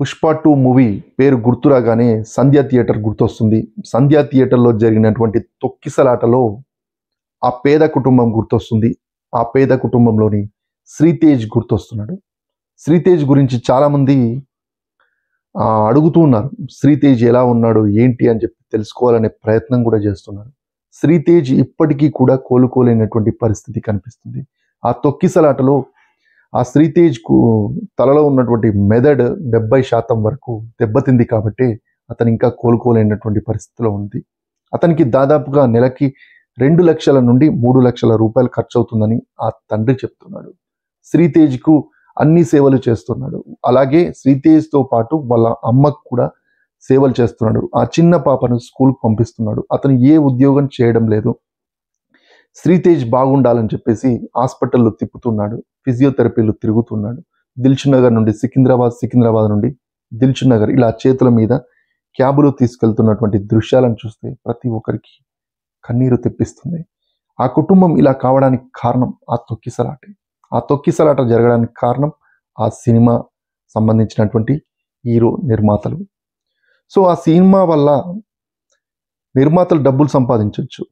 Pushpa 2 movie పేరు గుర్తు రాగానే సంధ్య థియేటర్ గుర్తొస్తుంది. సంధ్య థియేటర్లో జరిగినటువంటి తొక్కిసలాటలో ఆ పేద కుటుంబం గుర్తొస్తుంది. ఆ పేద కుటుంబంలోని శ్రీతేజ్ గుర్తొస్తున్నాడు. శ్రీతేజ్ గురించి చాలామంది అడుగుతూ ఉన్నారు. శ్రీతేజ్ ఎలా ఉన్నాడు ఏంటి అని చెప్పి తెలుసుకోవాలనే ప్రయత్నం కూడా చేస్తున్నారు. శ్రీతేజ్ ఇప్పటికీ కూడా కోలుకోలేనటువంటి పరిస్థితి కనిపిస్తుంది. ఆ తొక్కిసలాటలో ఆ శ్రీతేజ్కు తలలో ఉన్నటువంటి మెదడు 70% వరకు దెబ్బతింది కాబట్టి అతను ఇంకా కోలుకోలేనటువంటి పరిస్థితిలో ఉంది. అతనికి దాదాపుగా నెలకి 2 లక్షల నుండి 3 లక్షల రూపాయలు ఖర్చు అవుతుందని ఆ తండ్రి చెప్తున్నాడు. శ్రీతేజ్కు అన్ని సేవలు చేస్తున్నాడు. అలాగే శ్రీతేజ్తో పాటు వాళ్ళ అమ్మకు కూడా సేవలు చేస్తున్నాడు. ఆ చిన్న పాపను స్కూల్కి పంపిస్తున్నాడు. అతను ఏ ఉద్యోగం చేయడం లేదు. శ్రీతేజ్ బాగుండాలని చెప్పేసి హాస్పిటల్లో తిప్పుతున్నాడు. ఫిజియోథెరపీలు తిరుగుతున్నాడు. దిల్షుక్ నగర్ నుండి సికింద్రాబాద్ నుండి దిల్షుక్ నగర్ ఇలా చేతుల మీద క్యాబులో తీసుకెళ్తున్నటువంటి దృశ్యాలను చూస్తే ప్రతి ఒక్కరికి కన్నీరు తెప్పిస్తుంది. ఆ కుటుంబం ఇలా కావడానికి కారణం ఆ తొక్కిసలాటే. ఆ తొక్కిసలాట జరగడానికి కారణం ఆ సినిమా సంబంధించినటువంటి హీరో నిర్మాతలు. సో ఆ సినిమా వల్ల నిర్మాతలు డబ్బులు సంపాదించవచ్చు,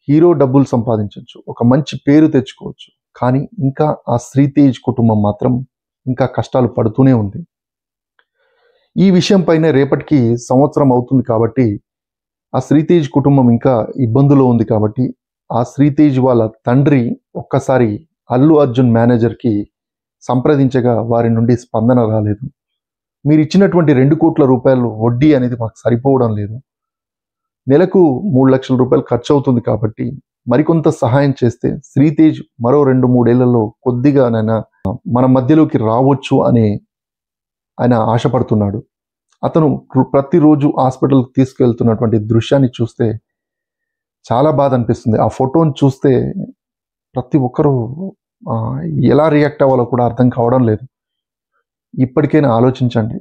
హీరో డబ్బులు సంపాదించవచ్చు, ఒక మంచి పేరు తెచ్చుకోవచ్చు. కానీ ఇంకా ఆ శ్రీతేజ్ కుటుంబం మాత్రం ఇంకా కష్టాలు పడుతూనే ఉంది. ఈ విషయం పైన రేపటికి సంవత్సరం అవుతుంది కాబట్టి ఆ శ్రీతేజ్ కుటుంబం ఇంకా ఇబ్బందులో ఉంది కాబట్టి ఆ శ్రీతేజ్ వాళ్ళ తండ్రి ఒక్కసారి అల్లు అర్జున్ మేనేజర్కి సంప్రదించగా వారి నుండి స్పందన రాలేదు. మీరు ఇచ్చినటువంటి 2 కోట్ల రూపాయలు వడ్డీ అనేది మాకు సరిపోవడం లేదు, నెలకు 3 లక్షల రూపాయలు ఖర్చు అవుతుంది కాబట్టి మరికొంత సహాయం చేస్తే శ్రీతేజ్ మరో 2-3 ఏళ్లలో కొద్దిగానైనా మన మధ్యలోకి రావచ్చు అని ఆయన ఆశపడుతున్నాడు. అతను ప్రతిరోజు హాస్పిటల్కి తీసుకెళ్తున్నటువంటి దృశ్యాన్ని చూస్తే చాలా బాధ అనిపిస్తుంది. ఆ ఫోటోని చూస్తే ప్రతి ఒక్కరూ ఎలా రియాక్ట్ అవ్వాలో కూడా అర్థం కావడం లేదు. ఇప్పటికైనా ఆలోచించండి.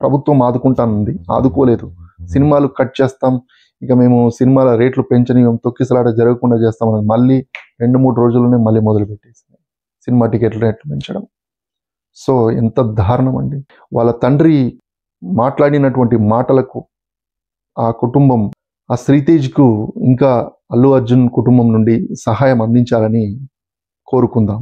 ప్రభుత్వం ఆదుకుంటానంది, ఆదుకోలేదు. సినిమాలు కట్ చేస్తాం, ఇక మేము సినిమాల రేట్లు పెంచనీయం, తొక్కిసలాట జరగకుండా చేస్తామని మళ్ళీ 2-3 రోజుల్లోనే మళ్ళీ మొదలుపెట్టేసింది సినిమా టికెట్ల రేట్లు పెంచడం. సో ఎంత దారుణం అండి. వాళ్ళ తండ్రి మాట్లాడినటువంటి మాటలకు ఆ కుటుంబం ఆ శ్రీతేజ్కు ఇంకా అల్లు అర్జున్ కుటుంబం నుండి సహాయం అందించాలని కోరుకుందాం.